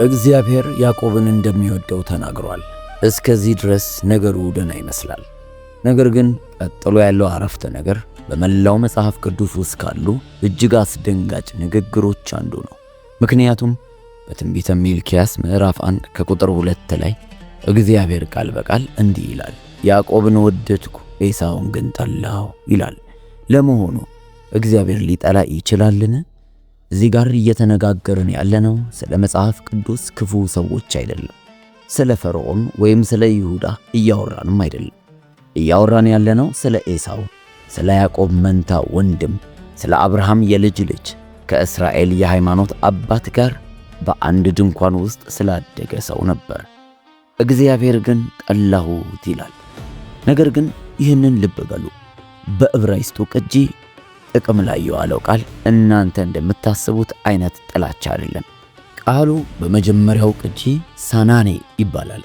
እግዚአብሔር ያዕቆብን እንደሚወደው ተናግሯል። እስከዚህ ድረስ ነገሩ ደህና ይመስላል። ነገር ግን ቀጥሎ ያለው አረፍተ ነገር በመላው መጽሐፍ ቅዱስ ውስጥ ካሉ እጅግ አስደንጋጭ ንግግሮች አንዱ ነው። ምክንያቱም በትንቢተ ሚልክያስ ምዕራፍ 1 ከቁጥር 2 ላይ እግዚአብሔር ቃል በቃል እንዲህ ይላል፣ ያዕቆብን ወደድኩ ኤሳውን ግን ጠላሁ ይላል። ለመሆኑ እግዚአብሔር ሊጠላ ይችላልን? እዚህ ጋር እየተነጋገርን ያለነው ስለ መጽሐፍ ቅዱስ ክፉ ሰዎች አይደለም። ስለ ፈርዖን ወይም ስለ ይሁዳ እያወራንም አይደለም። እያወራን ያለነው ስለ ኤሳው፣ ስለ ያዕቆብ መንታ ወንድም፣ ስለ አብርሃም የልጅ ልጅ ከእስራኤል የሃይማኖት አባት ጋር በአንድ ድንኳን ውስጥ ስላደገ ሰው ነበር። እግዚአብሔር ግን ጠላሁት ይላል። ነገር ግን ይህንን ልብ በሉ፣ በዕብራይስጡ ቅጂ ጥቅም ላይ የዋለው ቃል እናንተ እንደምታስቡት አይነት ጥላቻ አይደለም። ቃሉ በመጀመሪያው ቅጂ ሳናኔ ይባላል።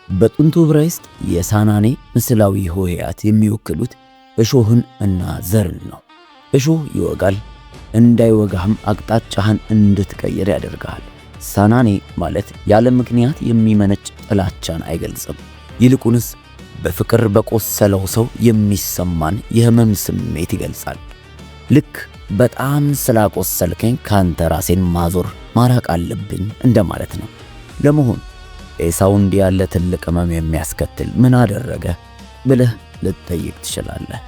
በጥንቱ ዕብራይስጥ የሳናኔ ምስላዊ ሆሄያት የሚወክሉት እሾህን እና ዘርን ነው። እሾህ ይወጋል፣ እንዳይወጋህም አቅጣጫህን እንድትቀይር ያደርግሃል። ሳናኔ ማለት ያለ ምክንያት የሚመነጭ ጥላቻን አይገልጽም። ይልቁንስ በፍቅር በቆሰለው ሰው የሚሰማን የህመም ስሜት ይገልጻል። ልክ በጣም ስላቆሰልከኝ ካንተ ራሴን ማራቅ አለብኝ እንደማለት ነው። ለመሆኑ ኤሳው እንዲህ ያለ ትልቅ ህመም የሚያስከትል ምን አደረገ ብለህ ልትጠይቅ ትችላለህ።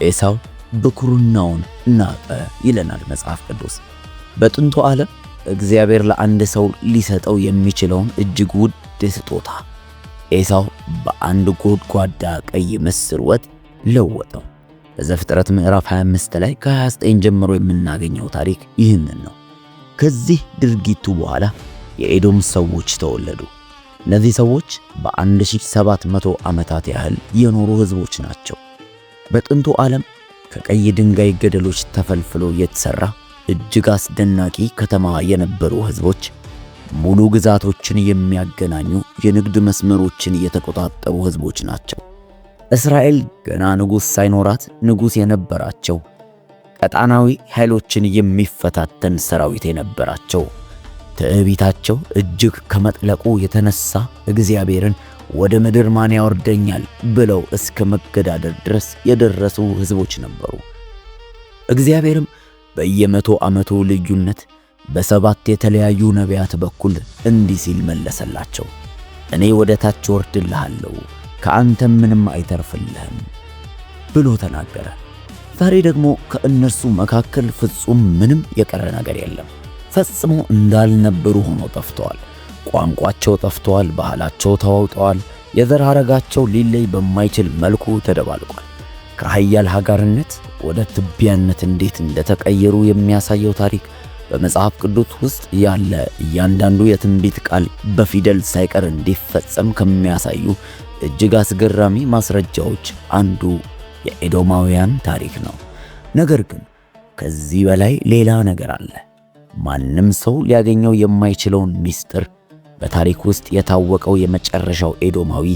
ኤሳው ብኩርናውን ናቀ ይለናል መጽሐፍ ቅዱስ። በጥንቱ ዓለም እግዚአብሔር ለአንድ ሰው ሊሰጠው የሚችለውን እጅግ ውድ ስጦታ ኤሳው በአንድ ጎድጓዳ ቀይ ምስር ወጥ ለወጠው። በዘፍጥረት ምዕራፍ 25 ላይ ከ29 ጀምሮ የምናገኘው ታሪክ ይህንን ነው። ከዚህ ድርጊቱ በኋላ የኤዶም ሰዎች ተወለዱ። እነዚህ ሰዎች በ1700 ዓመታት ያህል የኖሩ ህዝቦች ናቸው። በጥንቱ ዓለም ከቀይ ድንጋይ ገደሎች ተፈልፍሎ የተሰራ እጅግ አስደናቂ ከተማ የነበሩ ህዝቦች ሙሉ ግዛቶችን የሚያገናኙ የንግድ መስመሮችን የተቆጣጠሩ ህዝቦች ናቸው። እስራኤል ገና ንጉሥ ሳይኖራት ንጉሥ የነበራቸው፣ ቀጣናዊ ኃይሎችን የሚፈታተን ሰራዊት የነበራቸው፣ ትዕቢታቸው እጅግ ከመጥለቁ የተነሳ እግዚአብሔርን ወደ ምድር ማን ያወርደኛል ብለው እስከ መገዳደር ድረስ የደረሱ ህዝቦች ነበሩ። እግዚአብሔርም በየመቶ ዓመቱ ልዩነት በሰባት የተለያዩ ነቢያት በኩል እንዲህ ሲል መለሰላቸው፣ እኔ ወደ ታች ወርድልሃለሁ፣ ከአንተም ምንም አይተርፍልህም ብሎ ተናገረ። ዛሬ ደግሞ ከእነርሱ መካከል ፍጹም ምንም የቀረ ነገር የለም። ፈጽሞ እንዳልነበሩ ሆነው ጠፍተዋል። ቋንቋቸው ጠፍተዋል። ባህላቸው ተዋውጠዋል። የዘር ሐረጋቸው ሊለይ በማይችል መልኩ ተደባልቋል። ከኃያል ሀገርነት ወደ ትቢያነት እንዴት እንደተቀየሩ የሚያሳየው ታሪክ በመጽሐፍ ቅዱስ ውስጥ ያለ እያንዳንዱ የትንቢት ቃል በፊደል ሳይቀር እንዲፈጸም ከሚያሳዩ እጅግ አስገራሚ ማስረጃዎች አንዱ የኤዶማውያን ታሪክ ነው። ነገር ግን ከዚህ በላይ ሌላ ነገር አለ። ማንም ሰው ሊያገኘው የማይችለውን ምስጢር በታሪክ ውስጥ የታወቀው የመጨረሻው ኤዶማዊ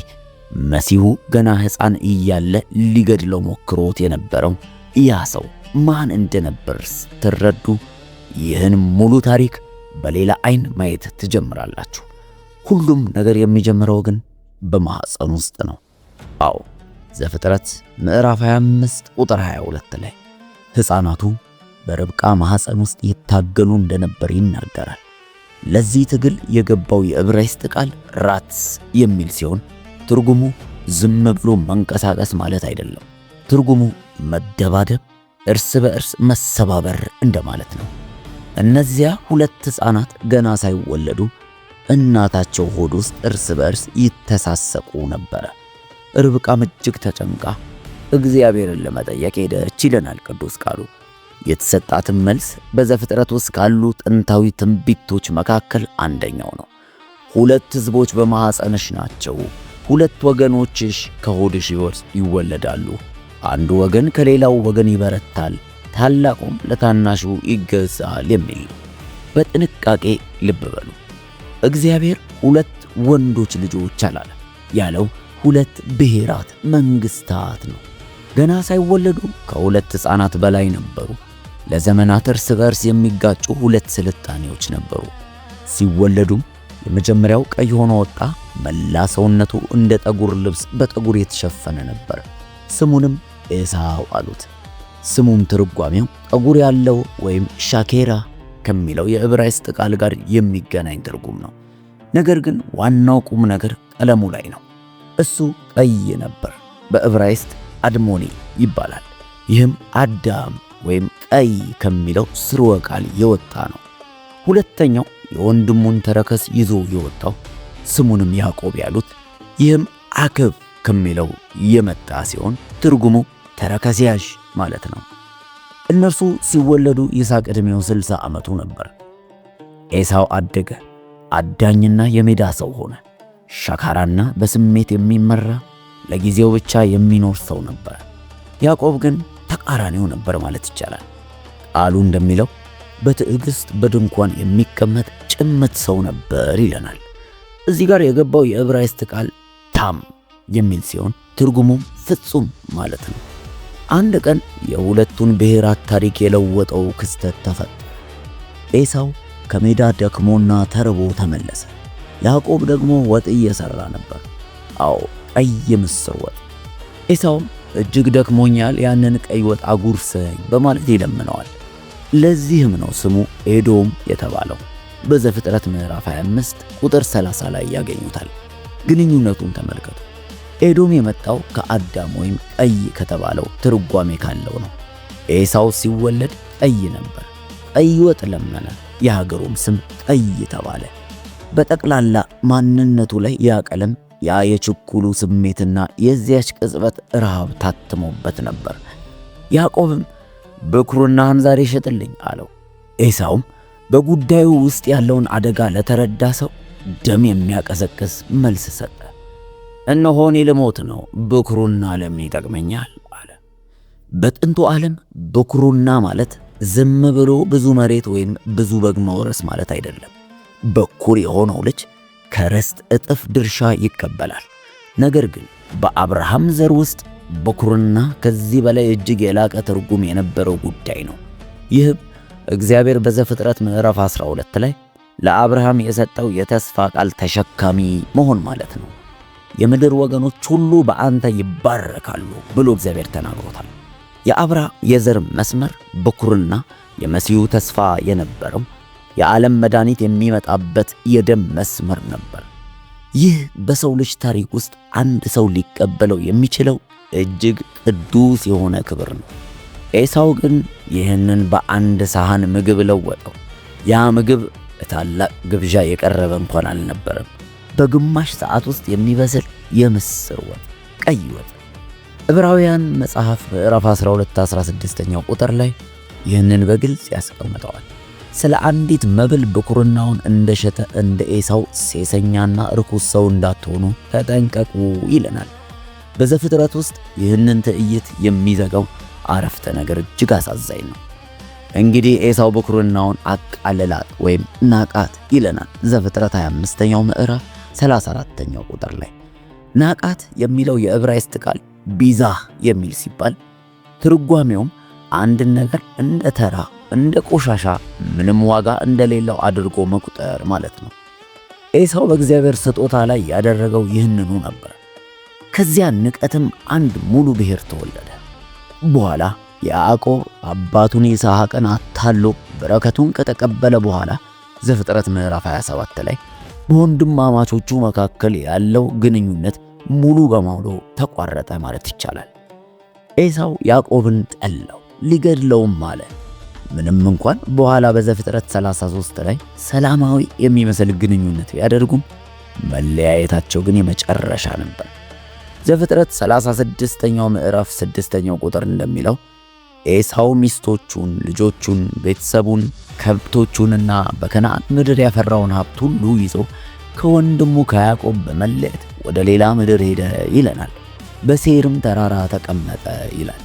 መሲሁ ገና ሕፃን እያለ ሊገድለው ሞክሮት የነበረው ያ ሰው ማን እንደነበር ስትረዱ ይህን ሙሉ ታሪክ በሌላ አይን ማየት ትጀምራላችሁ። ሁሉም ነገር የሚጀምረው ግን በማኅፀን ውስጥ ነው። አዎ፣ ዘፍጥረት ምዕራፍ 25 ቁጥር 22 ላይ ሕፃናቱ በርብቃ ማኅፀን ውስጥ ይታገሉ እንደነበር ይናገራል። ለዚህ ትግል የገባው የዕብራይስጥ ቃል ራትስ የሚል ሲሆን ትርጉሙ ዝም ብሎ መንቀሳቀስ ማለት አይደለም። ትርጉሙ መደባደብ፣ እርስ በእርስ መሰባበር እንደማለት ነው። እነዚያ ሁለት ሕፃናት ገና ሳይወለዱ እናታቸው ሆድ ውስጥ እርስ በእርስ ይተሳሰቁ ነበር። ርብቃም እጅግ ተጨንቃ እግዚአብሔርን ለመጠየቅ ሄደች ይለናል ቅዱስ ቃሉ። የተሰጣትም መልስ በዘፍጥረት ውስጥ ካሉ ጥንታዊ ትንቢቶች መካከል አንደኛው ነው። ሁለት ሕዝቦች በማኅፀንሽ ናቸው፣ ሁለት ወገኖችሽ ከሆድሽ ይወለዳሉ፣ አንዱ ወገን ከሌላው ወገን ይበረታል፣ ታላቁም ለታናሹ ይገዛል የሚል ነው። በጥንቃቄ ልብ በሉ። እግዚአብሔር ሁለት ወንዶች ልጆች አላለ፣ ያለው ሁለት ብሔራት መንግስታት ነው። ገና ሳይወለዱ ከሁለት ሕፃናት በላይ ነበሩ። ለዘመናት እርስ በርስ የሚጋጩ ሁለት ስልጣኔዎች ነበሩ። ሲወለዱም የመጀመሪያው ቀይ ሆኖ ወጣ። መላ ሰውነቱ እንደ ጠጉር ልብስ በጠጉር የተሸፈነ ነበር። ስሙንም ኤሳው አሉት። ስሙም ትርጓሜው ጠጉር ያለው ወይም ሻኬራ ከሚለው የዕብራይስጥ ቃል ጋር የሚገናኝ ትርጉም ነው። ነገር ግን ዋናው ቁም ነገር ቀለሙ ላይ ነው። እሱ ቀይ ነበር። በዕብራይስጥ አድሞኒ ይባላል። ይህም አዳም ወይም ቀይ ከሚለው ስርወ ቃል የወጣ ነው። ሁለተኛው የወንድሙን ተረከዝ ይዞ የወጣው ስሙንም ያዕቆብ ያሉት፣ ይህም አክብ ከሚለው የመጣ ሲሆን ትርጉሙ ተረከዝ ያዥ ማለት ነው። እነርሱ ሲወለዱ ይስሐቅ ዕድሜው 60 ዓመቱ ነበር። ኤሳው አደገ፣ አዳኝና የሜዳ ሰው ሆነ። ሻካራና በስሜት የሚመራ ለጊዜው ብቻ የሚኖር ሰው ነበር። ያዕቆብ ግን ተቃራኒው ነበር ማለት ይቻላል። ቃሉ እንደሚለው በትዕግስት በድንኳን የሚቀመጥ ጭምት ሰው ነበር ይለናል። እዚህ ጋር የገባው የዕብራይስጥ ቃል ታም የሚል ሲሆን ትርጉሙም ፍጹም ማለት ነው። አንድ ቀን የሁለቱን ብሔራት ታሪክ የለወጠው ክስተት ተፈጠረ። ኤሳው ከሜዳ ደክሞና ተርቦ ተመለሰ። ያዕቆብ ደግሞ ወጥ እየሰራ ነበር። አዎ ቀይ ምስር ወጥ። ኤሳውም እጅግ ደክሞኛል፣ ያንን ቀይ ወጥ አጉርሰኝ በማለት ይለምነዋል። ለዚህም ነው ስሙ ኤዶም የተባለው። በዘፍጥረት ምዕራፍ 25 ቁጥር 30 ላይ ያገኙታል። ግንኙነቱን ተመልከቱ። ኤዶም የመጣው ከአዳም ወይም ቀይ ከተባለው ትርጓሜ ካለው ነው። ኤሳው ሲወለድ ቀይ ነበር። ቀይ ወጥ ለመነ። የሀገሩም ስም ቀይ ተባለ። በጠቅላላ ማንነቱ ላይ ያ ቀለም፣ ያ የችኩሉ ስሜትና የዚያች ቅጽበት ረሃብ ታትሞበት ነበር። ያዕቆብም በኵርናህን ዛሬ ሽጥልኝ አለው። ኤሳውም በጉዳዩ ውስጥ ያለውን አደጋ ለተረዳ ሰው ደም የሚያቀዘቅዝ መልስ ሰጠ። እነሆ እኔ ልሞት ነው፣ በኵርና ለምን ይጠቅመኛል አለ። በጥንቱ ዓለም በኵርና ማለት ዝም ብሎ ብዙ መሬት ወይም ብዙ በግ መውረስ ማለት አይደለም። በኵር የሆነው ልጅ ከርስት እጥፍ ድርሻ ይቀበላል። ነገር ግን በአብርሃም ዘር ውስጥ በኵርና ከዚህ በላይ እጅግ የላቀ ትርጉም የነበረው ጉዳይ ነው። ይህም እግዚአብሔር በዘፍጥረት ምዕራፍ 12 ላይ ለአብርሃም የሰጠው የተስፋ ቃል ተሸካሚ መሆን ማለት ነው። የምድር ወገኖች ሁሉ በአንተ ይባረካሉ ብሎ እግዚአብሔር ተናግሮታል። የአብርሃም የዘር መስመር በኵርና የመሲሁ ተስፋ የነበረው የዓለም መድኃኒት የሚመጣበት የደም መስመር ነበር። ይህ በሰው ልጅ ታሪክ ውስጥ አንድ ሰው ሊቀበለው የሚችለው እጅግ ቅዱስ የሆነ ክብር ነው። ኤሳው ግን ይህንን በአንድ ሳህን ምግብ ለወጠው። ያ ምግብ በታላቅ ግብዣ የቀረበ እንኳን አልነበረም። በግማሽ ሰዓት ውስጥ የሚበስል የምስር ወጥ፣ ቀይ ወጥ። ዕብራውያን መጽሐፍ ምዕራፍ 12 16ኛው ቁጥር ላይ ይህንን በግልጽ ያስቀምጠዋል። ስለ አንዲት መብል በኵርናውን እንደሸጠ እንደ ኤሳው ሴሰኛና ርኩስ ሰው እንዳትሆኑ ተጠንቀቁ ይለናል። በዘፍጥረት ውስጥ ይህንን ትዕይንት የሚዘጋው አረፍተ ነገር እጅግ አሳዛኝ ነው። እንግዲህ ኤሳው በኵርናውን አቃለላት ወይም ናቃት ይለናል ዘፍጥረት 25ኛው ምዕራፍ 34ኛው ቁጥር ላይ። ናቃት የሚለው የዕብራይስጥ ቃል ቢዛህ የሚል ሲባል ትርጓሜውም አንድን ነገር እንደ ተራ፣ እንደ ቆሻሻ፣ ምንም ዋጋ እንደሌለው አድርጎ መቁጠር ማለት ነው። ኤሳው በእግዚአብሔር ስጦታ ላይ ያደረገው ይህንኑ ነበር። ከዚያ ንቀትም አንድ ሙሉ ብሔር ተወለደ። በኋላ ያዕቆብ አባቱን ይስሐቅን አታሎ በረከቱን ከተቀበለ በኋላ ዘፍጥረት ምዕራፍ 27 ላይ በወንድማማቾቹ መካከል ያለው ግንኙነት ሙሉ በሙሉ ተቋረጠ ማለት ይቻላል። ኤሳው ያዕቆብን ጠላው፣ ሊገድለውም አለ። ምንም እንኳን በኋላ በዘፍጥረት 33 ላይ ሰላማዊ የሚመስል ግንኙነት ቢያደርጉም መለያየታቸው ግን የመጨረሻ ነበር። ዘፍጥረት 36ኛው ምዕራፍ 6ኛው ቁጥር እንደሚለው ኤሳው ሚስቶቹን፣ ልጆቹን፣ ቤተሰቡን፣ ከብቶቹንና በከነዓን ምድር ያፈራውን ሀብት ሁሉ ይዞ ከወንድሙ ከያዕቆብ በመለየት ወደ ሌላ ምድር ሄደ ይለናል። በሴርም ተራራ ተቀመጠ ይላል።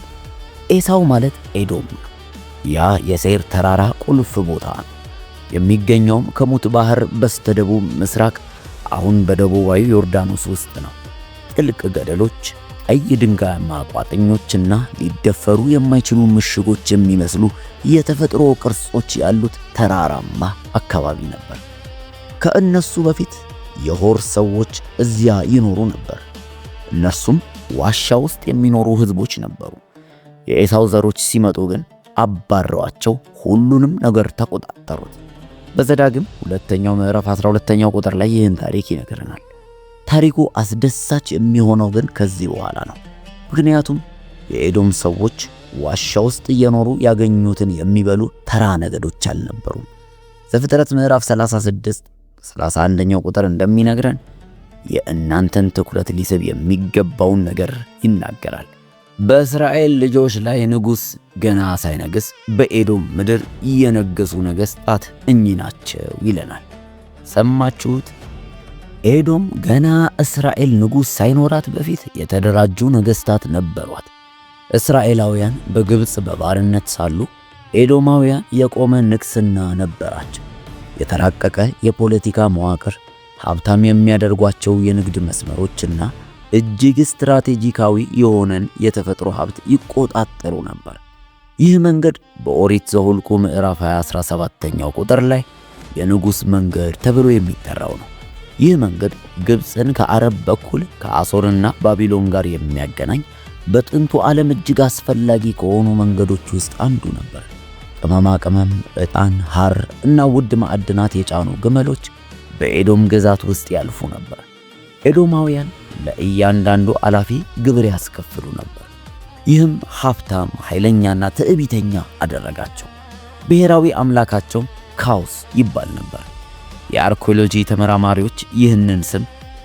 ኤሳው ማለት ኤዶም ነው። ያ የሴር ተራራ ቁልፍ ቦታ ነው። የሚገኘውም ከሙት ባህር በስተደቡብ ምስራቅ፣ አሁን በደቡባዊ ዮርዳኖስ ውስጥ ነው። ጥልቅ ገደሎች፣ ቀይ ድንጋያማ ቋጥኞችና ሊደፈሩ የማይችሉ ምሽጎች የሚመስሉ የተፈጥሮ ቅርጾች ያሉት ተራራማ አካባቢ ነበር። ከእነሱ በፊት የሆር ሰዎች እዚያ ይኖሩ ነበር። እነሱም ዋሻ ውስጥ የሚኖሩ ሕዝቦች ነበሩ። የኤሳው ዘሮች ሲመጡ ግን አባረዋቸው፣ ሁሉንም ነገር ተቆጣጠሩት። በዘዳግም ሁለተኛው ምዕራፍ 12ኛው ቁጥር ላይ ይህን ታሪክ ይነግረናል። ታሪኩ አስደሳች የሚሆነው ግን ከዚህ በኋላ ነው። ምክንያቱም የኤዶም ሰዎች ዋሻ ውስጥ እየኖሩ ያገኙትን የሚበሉ ተራ ነገዶች አልነበሩም። ዘፍጥረት ምዕራፍ 36 31ኛው ቁጥር እንደሚነግረን የእናንተን ትኩረት ሊስብ የሚገባውን ነገር ይናገራል። በእስራኤል ልጆች ላይ ንጉሥ ገና ሳይነግስ በኤዶም ምድር የነገሱ ነገሥታት እኚህ ናቸው ይለናል። ሰማችሁት? ኤዶም ገና እስራኤል ንጉሥ ሳይኖራት በፊት የተደራጁ ነገሥታት ነበሯት። እስራኤላውያን በግብፅ በባርነት ሳሉ ኤዶማውያን የቆመ ንግሥና ነበራቸው። የተራቀቀ የፖለቲካ መዋቅር፣ ሀብታም የሚያደርጓቸው የንግድ መስመሮችና እጅግ ስትራቴጂካዊ የሆነን የተፈጥሮ ሀብት ይቆጣጠሩ ነበር። ይህ መንገድ በኦሪት ዘኍልቍ ምዕራፍ 17ኛው ቁጥር ላይ የንጉሥ መንገድ ተብሎ የሚጠራው ነው። ይህ መንገድ ግብፅን ከአረብ በኩል ከአሦርና ባቢሎን ጋር የሚያገናኝ በጥንቱ ዓለም እጅግ አስፈላጊ ከሆኑ መንገዶች ውስጥ አንዱ ነበር። ቅመማ ቅመም፣ ዕጣን፣ ሐር እና ውድ ማዕድናት የጫኑ ግመሎች በኤዶም ግዛት ውስጥ ያልፉ ነበር። ኤዶማውያን ለእያንዳንዱ አላፊ ግብር ያስከፍሉ ነበር። ይህም ሀብታም፣ ኃይለኛና ትዕቢተኛ አደረጋቸው። ብሔራዊ አምላካቸው ካውስ ይባል ነበር። የአርኪኦሎጂ ተመራማሪዎች ይህንን ስም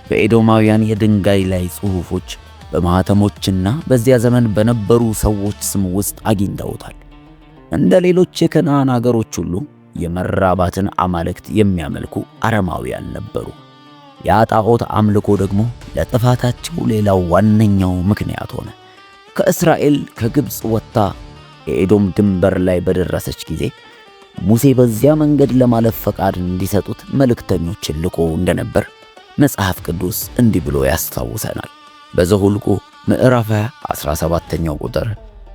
በኤዶማውያን የድንጋይ ላይ ጽሑፎች፣ በማኅተሞችና በዚያ ዘመን በነበሩ ሰዎች ስም ውስጥ አግኝተውታል። እንደ ሌሎች የከነዓን አገሮች ሁሉ የመራባትን አማልክት የሚያመልኩ አረማውያን ነበሩ። የጣዖት አምልኮ ደግሞ ለጥፋታቸው ሌላው ዋነኛው ምክንያት ሆነ። ከእስራኤል ከግብፅ ወጥታ የኤዶም ድንበር ላይ በደረሰች ጊዜ ሙሴ በዚያ መንገድ ለማለፍ ፈቃድ እንዲሰጡት መልእክተኞችን ልኮ እንደነበር መጽሐፍ ቅዱስ እንዲህ ብሎ ያስታውሰናል። በዘኍልቍ ምዕራፍ 17ኛው ቁጥር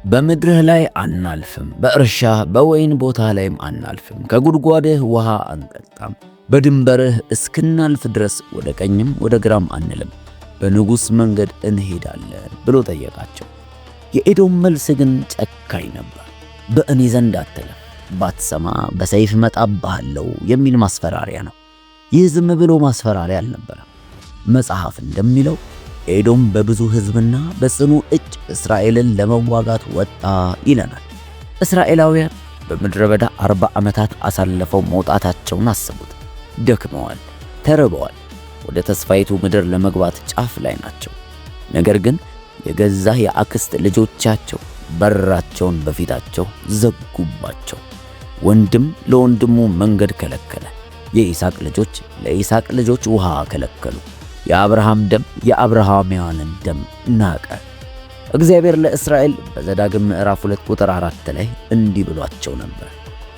በምድርህ ላይ አናልፍም፣ በእርሻ በወይን ቦታ ላይም አናልፍም፣ ከጉድጓድህ ውሃ አንጠጣም፣ በድንበርህ እስክናልፍ ድረስ ወደ ቀኝም ወደ ግራም አንልም፣ በንጉሥ መንገድ እንሄዳለን ብሎ ጠየቃቸው። የኤዶም መልስ ግን ጨካኝ ነበር። በእኔ ዘንድ አትለፍ፣ ባትሰማ በሰይፍ እመጣብሃለሁ የሚል ማስፈራሪያ ነው። ይህ ዝም ብሎ ማስፈራሪያ አልነበረም። መጽሐፍ እንደሚለው ኤዶም በብዙ ሕዝብና በጽኑ እጅ እስራኤልን ለመዋጋት ወጣ ይለናል። እስራኤላውያን በምድረ በዳ 40 ዓመታት አሳልፈው መውጣታቸውን አስቡት። ደክመዋል፣ ተርበዋል። ወደ ተስፋይቱ ምድር ለመግባት ጫፍ ላይ ናቸው። ነገር ግን የገዛ የአክስት ልጆቻቸው በራቸውን በፊታቸው ዘጉባቸው። ወንድም ለወንድሙ መንገድ ከለከለ። የይስሐቅ ልጆች ለይስሐቅ ልጆች ውሃ ከለከሉ። የአብርሃም ደም የአብርሃማውያንን ደም ናቀ። እግዚአብሔር ለእስራኤል በዘዳግም ምዕራፍ 2 ቁጥር 4 ላይ እንዲህ ብሏቸው ነበር።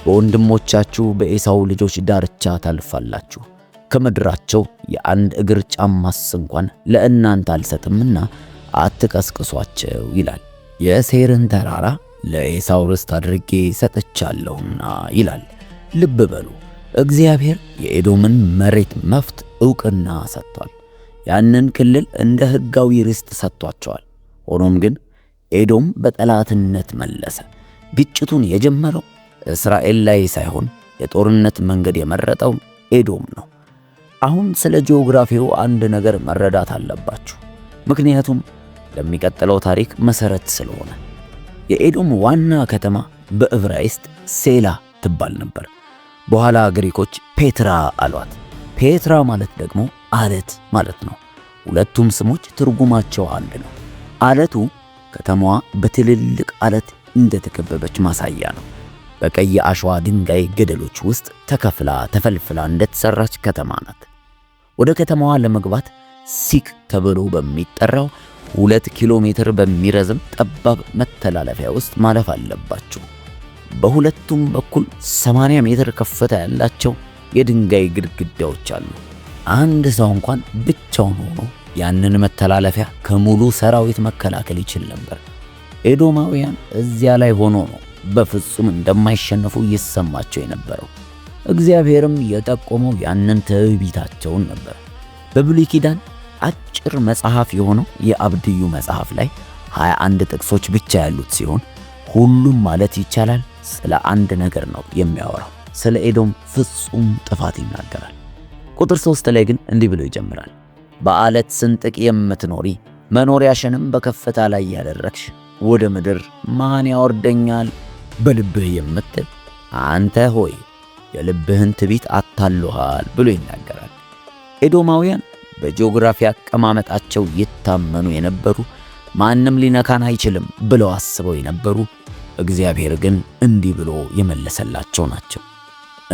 በወንድሞቻችሁ በኤሳው ልጆች ዳርቻ ታልፋላችሁ፣ ከምድራቸው የአንድ እግር ጫማስ እንኳን ለእናንተ አልሰጥምና አትቀስቅሷቸው ይላል። የሴይርን ተራራ ለኤሳው ርስት አድርጌ ሰጥቻለሁና ይላል። ልብ በሉ፣ እግዚአብሔር የኤዶምን መሬት መፍት ዕውቅና ሰጥቷል። ያንን ክልል እንደ ሕጋዊ ርስት ሰጥቷቸዋል። ሆኖም ግን ኤዶም በጠላትነት መለሰ። ግጭቱን የጀመረው እስራኤል ላይ ሳይሆን የጦርነት መንገድ የመረጠው ኤዶም ነው። አሁን ስለ ጂኦግራፊው አንድ ነገር መረዳት አለባችሁ፣ ምክንያቱም ለሚቀጥለው ታሪክ መሰረት ስለሆነ። የኤዶም ዋና ከተማ በዕብራይስጥ ሴላ ትባል ነበር። በኋላ ግሪኮች ፔትራ አሏት። ፔትራ ማለት ደግሞ አለት ማለት ነው። ሁለቱም ስሞች ትርጉማቸው አንድ ነው። አለቱ ከተማዋ በትልልቅ አለት እንደተከበበች ማሳያ ነው። በቀይ አሸዋ ድንጋይ ገደሎች ውስጥ ተፈልፍላ እንደተሰራች ከተማ ናት። ወደ ከተማዋ ለመግባት ሲክ ተብሎ በሚጠራው 2 ኪሎ ሜትር በሚረዝም ጠባብ መተላለፊያ ውስጥ ማለፍ አለባችሁ። በሁለቱም በኩል 80 ሜትር ከፍታ ያላቸው የድንጋይ ግድግዳዎች አሉ። አንድ ሰው እንኳን ብቻውን ሆኖ ያንን መተላለፊያ ከሙሉ ሰራዊት መከላከል ይችል ነበር። ኤዶማውያን እዚያ ላይ ሆኖ ነው በፍጹም እንደማይሸነፉ ይሰማቸው የነበረው። እግዚአብሔርም የጠቆመው ያንን ትዕቢታቸውን ነበር። በብሉይ ኪዳን አጭር መጽሐፍ የሆነው የአብድዩ መጽሐፍ ላይ 21 ጥቅሶች ብቻ ያሉት ሲሆን ሁሉም ማለት ይቻላል ስለ አንድ ነገር ነው የሚያወራው። ስለ ኤዶም ፍጹም ጥፋት ይናገራል። ቁጥር 3 ላይ ግን እንዲህ ብሎ ይጀምራል። በዓለት ስንጥቅ የምትኖሪ መኖሪያሽንም በከፍታ ላይ ያደረግሽ ወደ ምድር ማን ያወርደኛል በልብህ የምትል አንተ ሆይ የልብህን ትዕቢት አታሎሃል ብሎ ይናገራል። ኤዶማውያን በጂኦግራፊ አቀማመጣቸው ይታመኑ የነበሩ፣ ማንም ሊነካን አይችልም ብለው አስበው የነበሩ፣ እግዚአብሔር ግን እንዲህ ብሎ የመለሰላቸው ናቸው።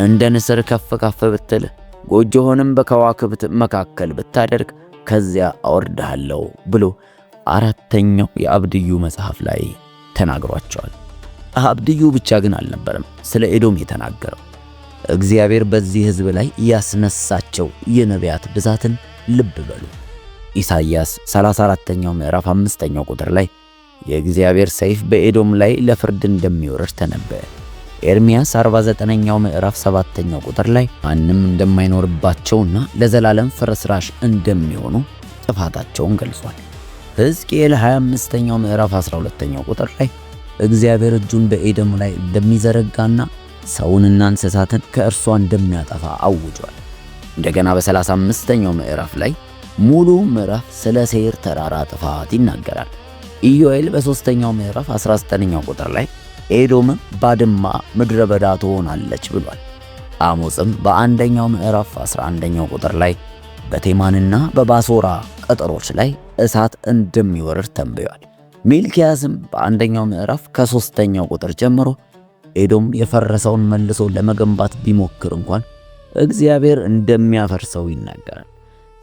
እንደ ንስር ከፍ ከፍ ብትል ጎጆህንም በከዋክብት መካከል ብታደርግ ከዚያ አወርድሃለሁ ብሎ አራተኛው የአብድዩ መጽሐፍ ላይ ተናግሯቸዋል። አብድዩ ብቻ ግን አልነበረም ስለ ኤዶም የተናገረው። እግዚአብሔር በዚህ ሕዝብ ላይ ያስነሳቸው የነቢያት ብዛትን ልብ በሉ። ኢሳይያስ 34ኛው ምዕራፍ 5ኛው ቁጥር ላይ የእግዚአብሔር ሰይፍ በኤዶም ላይ ለፍርድ እንደሚወርድ ተነበየ። ኤርምያስ 49ኛው ምዕራፍ 7ኛው ቁጥር ላይ ማንም እንደማይኖርባቸውና ለዘላለም ፍርስራሽ እንደሚሆኑ ጥፋታቸውን ገልጿል። ሕዝቅኤል 25ኛው ምዕራፍ 12ኛው ቁጥር ላይ እግዚአብሔር እጁን በኤዶም ላይ እንደሚዘረጋና ሰውንና እንስሳትን ከእርሷ እንደሚያጠፋ አውጇል። እንደገና በ35ኛው ምዕራፍ ላይ ሙሉ ምዕራፍ ስለ ሴይር ተራራ ጥፋት ይናገራል። ኢዮኤል በ3ኛው ምዕራፍ 19ኛው ቁጥር ላይ ኤዶም ባድማ ምድረ በዳ ትሆናለች ብሏል። አሞጽም በአንደኛው ምዕራፍ 11ኛው ቁጥር ላይ በቴማንና በባሶራ ቅጥሮች ላይ እሳት እንደሚወርድ ተንብዮአል። ሚልኪያስም በአንደኛው ምዕራፍ ከ3ኛው ቁጥር ጀምሮ ኤዶም የፈረሰውን መልሶ ለመገንባት ቢሞክር እንኳን እግዚአብሔር እንደሚያፈርሰው ይናገራል።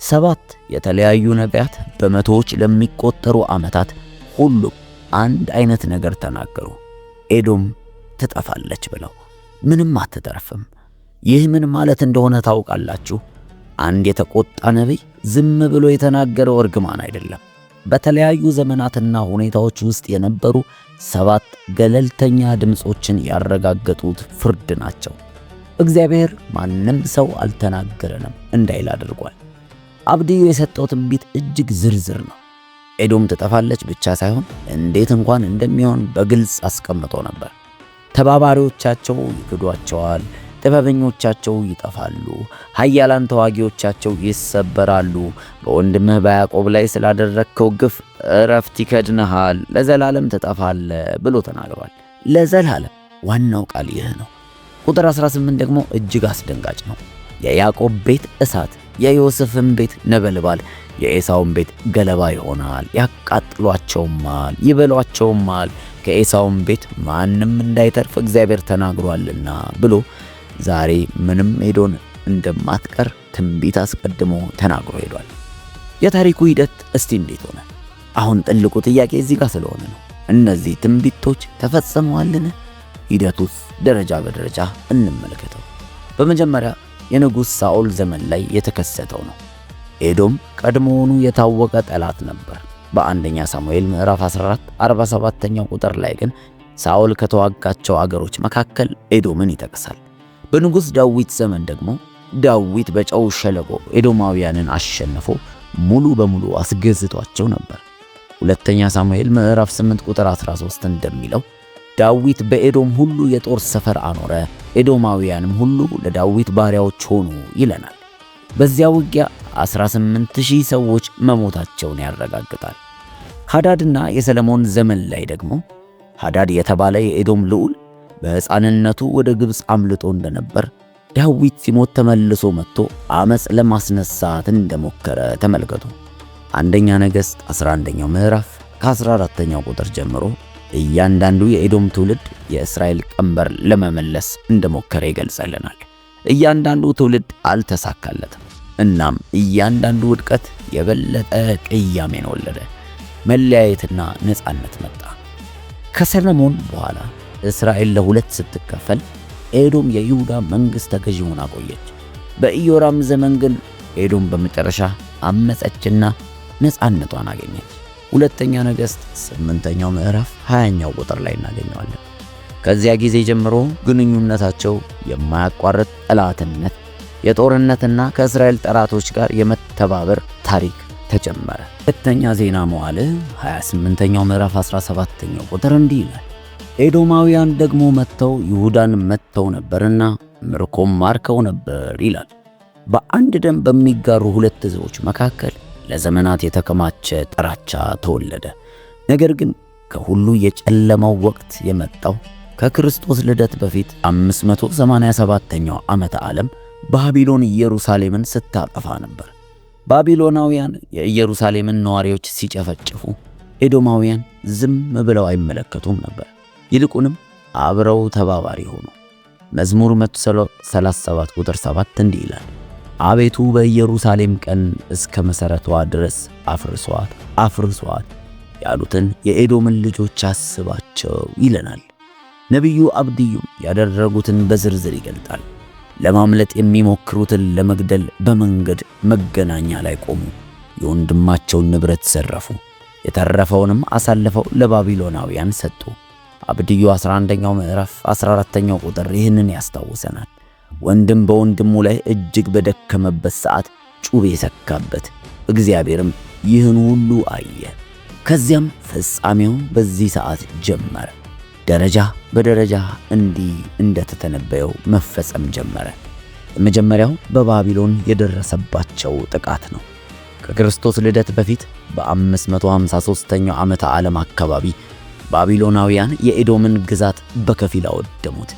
7 የተለያዩ ነቢያት በመቶዎች ለሚቆጠሩ ዓመታት ሁሉም አንድ አይነት ነገር ተናገሩ። ኤዶም ትጠፋለች ብለው፣ ምንም አትተርፍም። ይህ ምን ማለት እንደሆነ ታውቃላችሁ? አንድ የተቆጣ ነቢይ ዝም ብሎ የተናገረው እርግማን አይደለም። በተለያዩ ዘመናትና ሁኔታዎች ውስጥ የነበሩ 7 ገለልተኛ ድምጾችን ያረጋገጡት ፍርድ ናቸው። እግዚአብሔር ማንም ሰው አልተናገረንም እንዳይል አድርጓል። አብድዩ የሰጠው ትንቢት እጅግ ዝርዝር ነው። ኤዶም ትጠፋለች ብቻ ሳይሆን እንዴት እንኳን እንደሚሆን በግልጽ አስቀምጦ ነበር። ተባባሪዎቻቸው ይክዷቸዋል፣ ጥበበኞቻቸው ይጠፋሉ፣ ኃያላን ተዋጊዎቻቸው ይሰበራሉ። በወንድምህ በያዕቆብ ላይ ስላደረግከው ግፍ እረፍት ይከድንሃል፣ ለዘላለም ትጠፋለህ ብሎ ተናግሯል። ለዘላለም ዋናው ቃል ይህ ነው። ቁጥር 18 ደግሞ እጅግ አስደንጋጭ ነው። የያዕቆብ ቤት እሳት፣ የዮሴፍም ቤት ነበልባል፣ የኤሳውን ቤት ገለባ ይሆናል። ያቃጥሏቸውማል፣ ይበሏቸውማል፣ ከኤሳውም ቤት ማንም እንዳይተርፍ እግዚአብሔር ተናግሯልና ብሎ ዛሬ ምንም ኤዶም እንደማትቀር ትንቢት አስቀድሞ ተናግሮ ሄዷል። የታሪኩ ሂደት እስቲ እንዴት ሆነ? አሁን ጥልቁ ጥያቄ እዚህ ጋር ስለሆነ ነው። እነዚህ ትንቢቶች ተፈጽመዋልን? ሂደቱስ ደረጃ በደረጃ እንመለከተው። በመጀመሪያ የንጉሥ ሳኦል ዘመን ላይ የተከሰተው ነው። ኤዶም ቀድሞውኑ የታወቀ ጠላት ነበር። በአንደኛ ሳሙኤል ምዕራፍ 14 47ኛው ቁጥር ላይ ግን ሳኦል ከተዋጋቸው አገሮች መካከል ኤዶምን ይጠቅሳል። በንጉሥ ዳዊት ዘመን ደግሞ ዳዊት በጨው ሸለቆ ኤዶማውያንን አሸንፎ ሙሉ በሙሉ አስገዝቷቸው ነበር። ሁለተኛ ሳሙኤል ምዕራፍ 8 ቁጥር 13 እንደሚለው ዳዊት በኤዶም ሁሉ የጦር ሰፈር አኖረ፣ ኤዶማውያንም ሁሉ ለዳዊት ባሪያዎች ሆኑ ይለናል። በዚያ ውጊያ 18000 ሰዎች መሞታቸውን ያረጋግጣል። ሃዳድና የሰለሞን ዘመን ላይ ደግሞ ሃዳድ የተባለ የኤዶም ልዑል በሕፃንነቱ ወደ ግብፅ አምልጦ እንደነበር ዳዊት ሲሞት ተመልሶ መጥቶ አመፅ ለማስነሳት እንደሞከረ ተመልከቱ። አንደኛ ነገሥት 11ኛው ምዕራፍ ከ14ኛው ቁጥር ጀምሮ እያንዳንዱ የኤዶም ትውልድ የእስራኤል ቀንበር ለመመለስ እንደሞከረ ይገልጸልናል። እያንዳንዱ ትውልድ አልተሳካለትም። እናም እያንዳንዱ ውድቀት የበለጠ ቅያሜን ወለደ። መለያየትና ነፃነት መጣ። ከሰለሞን በኋላ እስራኤል ለሁለት ስትከፈል ኤዶም የይሁዳ መንግሥት ተገዢ ሆና ቆየች። በኢዮራም ዘመን ግን ኤዶም በመጨረሻ አመፀችና ነፃነቷን አገኘች። ሁለተኛ ነገሥት 8ኛው ምዕራፍ 20ኛው ቁጥር ላይ እናገኘዋለን። ከዚያ ጊዜ ጀምሮ ግንኙነታቸው የማያቋርጥ ጠላትነት፣ የጦርነትና ከእስራኤል ጠላቶች ጋር የመተባበር ታሪክ ተጀመረ። ሁለተኛ ዜና መዋዕል 28ኛው ምዕራፍ 17ኛው ቁጥር እንዲህ ይላል፣ ኤዶማውያን ደግሞ መጥተው ይሁዳን መጥተው ነበርና ምርኮም ማርከው ነበር ይላል። በአንድ ደም በሚጋሩ ሁለት ሕዝቦች መካከል ለዘመናት የተከማቸ ጥላቻ ተወለደ። ነገር ግን ከሁሉ የጨለመው ወቅት የመጣው ከክርስቶስ ልደት በፊት 587ኛው ዓመተ ዓለም ባቢሎን ኢየሩሳሌምን ስታጠፋ ነበር። ባቢሎናውያን የኢየሩሳሌምን ነዋሪዎች ሲጨፈጭፉ ኤዶማውያን ዝም ብለው አይመለከቱም ነበር። ይልቁንም አብረው ተባባሪ ሆኑ። መዝሙር 137 ቁጥር 7 እንዲህ ይላል፣ አቤቱ በኢየሩሳሌም ቀን እስከ መሠረቷ ድረስ አፍርሷት ያሉትን የኤዶምን ልጆች አስባቸው ይለናል። ነቢዩ አብድዩም ያደረጉትን በዝርዝር ይገልጣል። ለማምለጥ የሚሞክሩትን ለመግደል በመንገድ መገናኛ ላይ ቆሙ። የወንድማቸውን ንብረት ዘረፉ። የተረፈውንም አሳልፈው ለባቢሎናውያን ሰጡ። አብድዩ 11ኛው ምዕራፍ 14ኛው ቁጥር ይህንን ያስታውሰናል። ወንድም በወንድሙ ላይ እጅግ በደከመበት ሰዓት ጩቤ ሰካበት። እግዚአብሔርም ይህን ሁሉ አየ። ከዚያም ፍጻሜው በዚህ ሰዓት ጀመረ። ደረጃ በደረጃ እንዲህ እንደተተነበየው መፈጸም ጀመረ። የመጀመሪያው በባቢሎን የደረሰባቸው ጥቃት ነው። ከክርስቶስ ልደት በፊት በ553ኛው ዓመተ ዓለም አካባቢ ባቢሎናውያን የኤዶምን ግዛት በከፊል አወደሙት።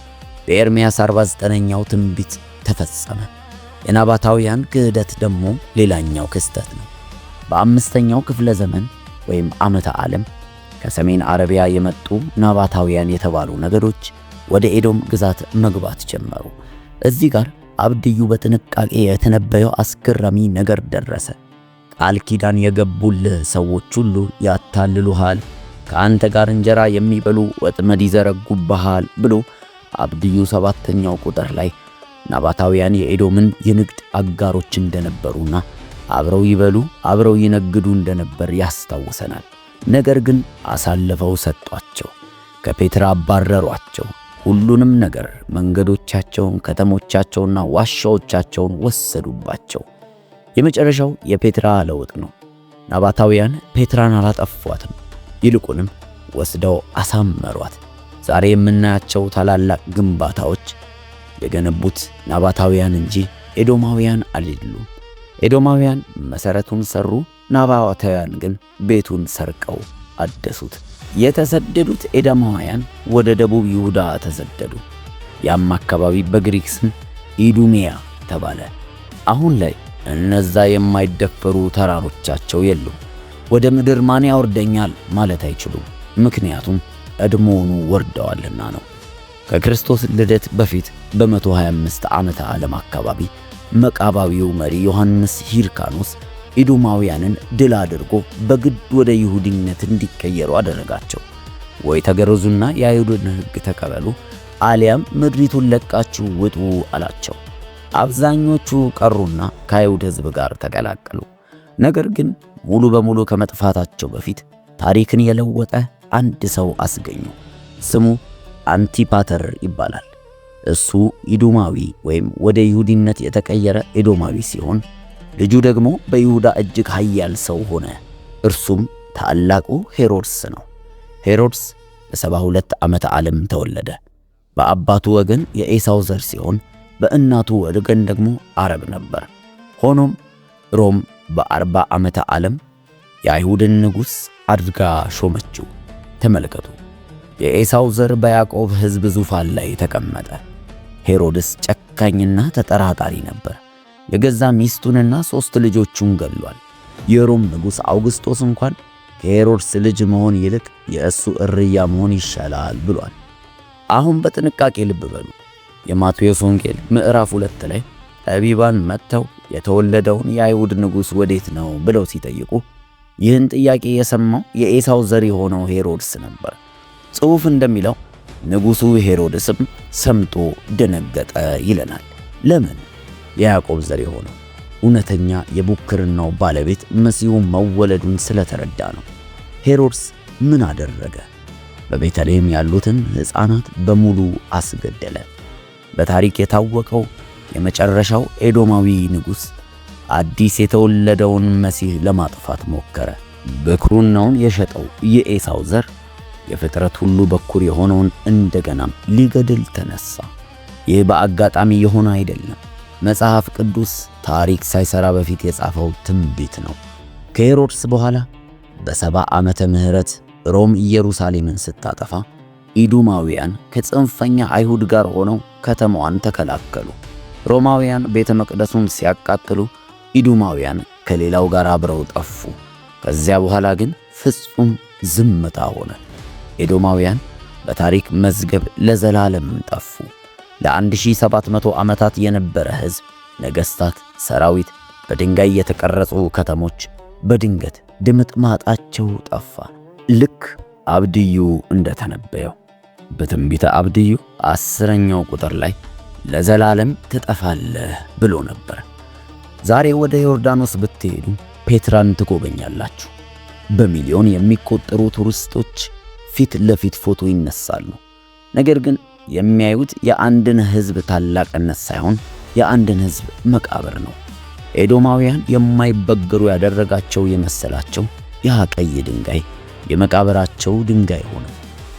በኤርምያስ 49ኛው ትንቢት ተፈጸመ። የናባታውያን ክህደት ደግሞ ሌላኛው ክስተት ነው። በአምስተኛው ክፍለ ዘመን ወይም ዓመተ ዓለም ከሰሜን አረቢያ የመጡ ናባታውያን የተባሉ ነገዶች ወደ ኤዶም ግዛት መግባት ጀመሩ። እዚህ ጋር አብድዩ በጥንቃቄ የተነበየው አስገራሚ ነገር ደረሰ። ቃል ኪዳን የገቡልህ ሰዎች ሁሉ ያታልሉሃል፣ ከአንተ ጋር እንጀራ የሚበሉ ወጥመድ ይዘረጉብሃል ብሎ አብድዩ 7ኛው ቁጥር ላይ ናባታውያን የኤዶምን የንግድ አጋሮች እንደነበሩና አብረው ይበሉ አብረው ይነግዱ እንደነበር ያስታውሰናል። ነገር ግን አሳልፈው ሰጧቸው፣ ከፔትራ አባረሯቸው። ሁሉንም ነገር፣ መንገዶቻቸውን፣ ከተሞቻቸውና ዋሻዎቻቸውን ወሰዱባቸው። የመጨረሻው የፔትራ ለውጥ ነው። ናባታውያን ፔትራን አላጠፏትም፣ ይልቁንም ወስደው አሳመሯት። ዛሬ የምናያቸው ታላላቅ ግንባታዎች የገነቡት ናባታውያን እንጂ ኤዶማውያን አይደሉም። ኤዶማውያን መሠረቱን ሰሩ፣ ናባታውያን ግን ቤቱን ሰርቀው አደሱት። የተሰደዱት ኤዶማውያን ወደ ደቡብ ይሁዳ ተሰደዱ። ያም አካባቢ በግሪክ ስም ኢዱሜያ ተባለ። አሁን ላይ እነዛ የማይደፈሩ ተራሮቻቸው የሉም። ወደ ምድር ማን ያወርደኛል ማለት አይችሉም፣ ምክንያቱም ቀድሞውኑ ወርደዋልና ነው። ከክርስቶስ ልደት በፊት በ125 ዓመተ ዓለም አካባቢ መቃባዊው መሪ ዮሐንስ ሂርካኖስ ኤዶማውያንን ድል አድርጎ በግድ ወደ ይሁዲነት እንዲቀየሩ አደረጋቸው። ወይ ተገረዙና የአይሁድን ሕግ ተቀበሉ፣ አሊያም ምድሪቱን ለቃችሁ ውጡ አላቸው። አብዛኞቹ ቀሩና ከአይሁድ ሕዝብ ጋር ተቀላቀሉ። ነገር ግን ሙሉ በሙሉ ከመጥፋታቸው በፊት ታሪክን የለወጠ አንድ ሰው አስገኙ። ስሙ አንቲፓተር ይባላል። እሱ ኢዱማዊ ወይም ወደ ይሁዲነት የተቀየረ ኤዶማዊ ሲሆን ልጁ ደግሞ በይሁዳ እጅግ ኃያል ሰው ሆነ። እርሱም ታላቁ ሄሮድስ ነው። ሄሮድስ በ72 ዓመተ ዓለም ተወለደ። በአባቱ ወገን የኤሳው ዘር ሲሆን በእናቱ ወገን ደግሞ አረብ ነበር። ሆኖም ሮም በ40 ዓመተ ዓለም የአይሁድን ንጉሥ አድርጋ ሾመችው። ተመልከቱ፣ የኤሳው ዘር በያዕቆብ ሕዝብ ዙፋን ላይ ተቀመጠ። ሄሮድስ ጨካኝና ተጠራጣሪ ነበር። የገዛ ሚስቱንና 3 ልጆቹን ገድሏል። የሮም ንጉሥ አውግስጦስ እንኳን ከሄሮድስ ልጅ መሆን ይልቅ የእሱ እርያ መሆን ይሻላል ብሏል። አሁን በጥንቃቄ ልብ በሉ። የማቴዎስ ወንጌል ምዕራፍ 2 ላይ ጠቢባን መጥተው የተወለደውን የአይሁድ ንጉሥ ወዴት ነው ብለው ሲጠይቁ ይህን ጥያቄ የሰማው የኤሳው ዘር የሆነው ሄሮድስ ነበር። ጽሑፍ እንደሚለው ንጉሡ ሄሮድስም ሰምቶ ደነገጠ ይለናል። ለምን? የያዕቆብ ዘር የሆነው እውነተኛ የቡክርናው ባለቤት መሲሁ መወለዱን ስለተረዳ ነው። ሄሮድስ ምን አደረገ? በቤተልሔም ያሉትን ሕፃናት በሙሉ አስገደለ። በታሪክ የታወቀው የመጨረሻው ኤዶማዊ ንጉሥ አዲስ የተወለደውን መሲህ ለማጥፋት ሞከረ። ብኩርናውን የሸጠው የኤሳው ዘር የፍጥረት ሁሉ በኩር የሆነውን እንደገናም ሊገድል ተነሳ። ይህ በአጋጣሚ የሆነ አይደለም። መጽሐፍ ቅዱስ ታሪክ ሳይሰራ በፊት የጻፈው ትንቢት ነው። ከሄሮድስ በኋላ በ70 ዓመተ ምህረት ሮም ኢየሩሳሌምን ስታጠፋ ኢዱማውያን ከጽንፈኛ አይሁድ ጋር ሆነው ከተማዋን ተከላከሉ። ሮማውያን ቤተ መቅደሱን ሲያቃጥሉ ኢዱማውያን ከሌላው ጋር አብረው ጠፉ። ከዚያ በኋላ ግን ፍጹም ዝምታ ሆነ። ኤዶማውያን በታሪክ መዝገብ ለዘላለም ጠፉ። ለ1700 ዓመታት የነበረ ሕዝብ፣ ነገሥታት፣ ሰራዊት፣ በድንጋይ የተቀረጹ ከተሞች በድንገት ድምጥማጣቸው ጠፋ። ልክ አብድዩ እንደተነበየው በትንቢተ አብድዩ 10ኛው ቁጥር ላይ ለዘላለም ትጠፋለህ ብሎ ነበር። ዛሬ ወደ ዮርዳኖስ ብትሄዱ ፔትራን ትጎበኛላችሁ። በሚሊዮን የሚቆጠሩ ቱሪስቶች ፊት ለፊት ፎቶ ይነሳሉ። ነገር ግን የሚያዩት የአንድን ሕዝብ ታላቅነት ሳይሆን የአንድን ሕዝብ መቃብር ነው። ኤዶማውያን የማይበገሩ ያደረጋቸው የመሰላቸው ያ ቀይ ድንጋይ የመቃብራቸው ድንጋይ ሆነ።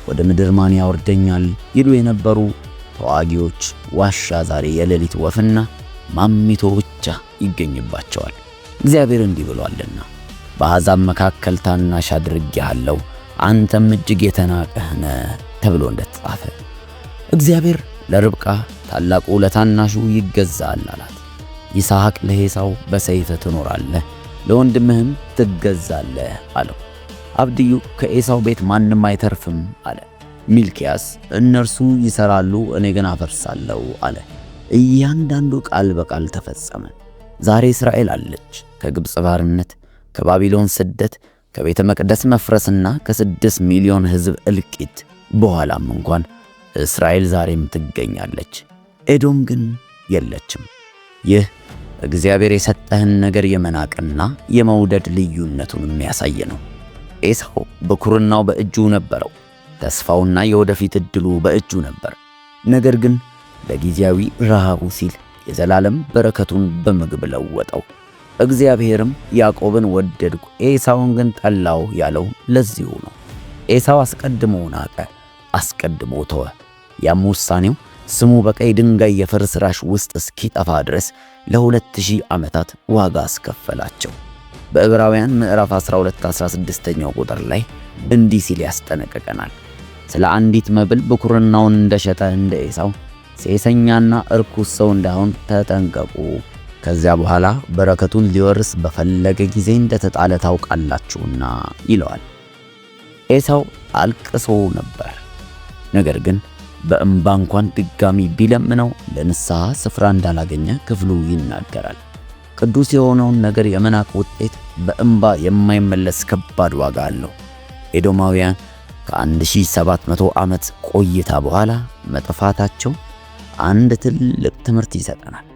ወደ ምድር ማን ያወርደኛል ይሉ የነበሩ ተዋጊዎች ዋሻ ዛሬ የሌሊት ወፍና ማሚቶ ብቻ ይገኝባቸዋል። እግዚአብሔር እንዲህ ብሏልና በአሕዛብ መካከል ታናሽ አድርጌሃለሁ፣ አንተም እጅግ የተናቅህ ነህ ተብሎ እንደተጻፈ እግዚአብሔር ለርብቃ ታላቁ ለታናሹ ይገዛል አላት። ይስሐቅ ለዔሳው በሰይፍ ትኖራለህ፣ ለወንድምህም ትገዛለህ አለው። አብድዩ ከዔሳው ቤት ማንም አይተርፍም አለ። ሚልክያስ እነርሱ ይሰራሉ፣ እኔ ግን አፈርሳለሁ አለ። እያንዳንዱ ቃል በቃል ተፈጸመ። ዛሬ እስራኤል አለች። ከግብፅ ባርነት፣ ከባቢሎን ስደት፣ ከቤተ መቅደስ መፍረስና ከ6 ሚሊዮን ሕዝብ እልቂት በኋላም እንኳን እስራኤል ዛሬም ትገኛለች። ኤዶም ግን የለችም። ይህ እግዚአብሔር የሰጠህን ነገር የመናቅና የመውደድ ልዩነቱን የሚያሳይ ነው። ኤሳው በኩርናው በእጁ ነበረው። ተስፋውና የወደፊት ዕድሉ በእጁ ነበር። ነገር ግን ለጊዜያዊ ረሃቡ ሲል የዘላለም በረከቱን በምግብ ለወጠው። እግዚአብሔርም ያዕቆብን ወደድኩ ኤሳውን ግን ጠላው ያለው ለዚሁ ነው። ኤሳው አስቀድሞ ናቀ፣ አስቀድሞ ተወ። ያም ውሳኔው ስሙ በቀይ ድንጋይ የፍርስራሽ ውስጥ እስኪጠፋ ድረስ ለ2000 ዓመታት ዋጋ አስከፈላቸው። በዕብራውያን ምዕራፍ 12:16ኛው ቁጥር ላይ እንዲህ ሲል ያስጠነቅቀናል። ስለ አንዲት መብል ብኩርናውን እንደሸጠ እንደ ኤሳው ሴሰኛና እርኩስ ሰው እንዳይሆን ተጠንቀቁ። ከዚያ በኋላ በረከቱን ሊወርስ በፈለገ ጊዜ እንደተጣለ ታውቃላችሁና ይለዋል። ኤሳው አልቅሶ ነበር። ነገር ግን በእንባ እንኳን ድጋሚ ቢለምነው ለንስሐ ስፍራ እንዳላገኘ ክፍሉ ይናገራል። ቅዱስ የሆነውን ነገር የመናቅ ውጤት በእንባ የማይመለስ ከባድ ዋጋ አለው። ኤዶማውያን ከ1700 ዓመት ቆይታ በኋላ መጥፋታቸው አንድ ትልቅ ትምህርት ይሰጠናል።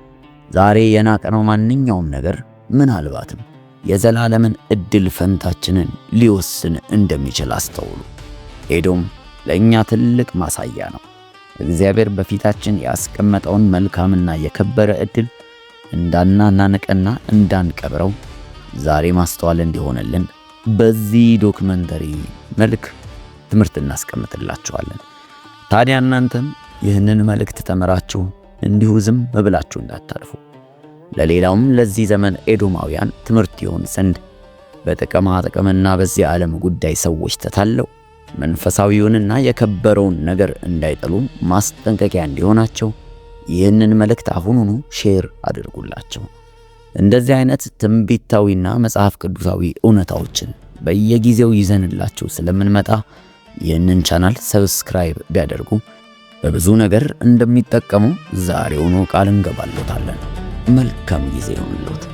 ዛሬ የናቅነው ማንኛውም ነገር ምናልባትም የዘላለምን ዕድል ፈንታችንን ሊወስን እንደሚችል አስተውሉ። ኤዶም ለእኛ ትልቅ ማሳያ ነው። እግዚአብሔር በፊታችን ያስቀመጠውን መልካምና የከበረ ዕድል እንዳናናንቅና እንዳንቀብረው ዛሬ ማስተዋል እንዲሆንልን በዚህ ዶክመንተሪ መልክ ትምህርት እናስቀምጥላችኋለን። ታዲያ እናንተም ይህንን መልእክት ተመራችሁ እንዲሁ ዝም ብላችሁ እንዳታልፉ። ለሌላውም ለዚህ ዘመን ኤዶማውያን ትምህርት ይሆን ዘንድ በጥቅማ ጥቅምና በዚህ ዓለም ጉዳይ ሰዎች ተታለው መንፈሳዊውንና የከበረውን ነገር እንዳይጥሉ ማስጠንቀቂያ እንዲሆናቸው ይህንን መልእክት አሁኑኑ ሼር አድርጉላቸው። እንደዚህ አይነት ትንቢታዊና መጽሐፍ ቅዱሳዊ እውነታዎችን በየጊዜው ይዘንላችሁ ስለምንመጣ ይህንን ቻናል ሰብስክራይብ ቢያደርጉ በብዙ ነገር እንደሚጠቀሙ ዛሬውኑ ቃል እንገባሎታለን። መልካም ጊዜ ይሁንልዎት።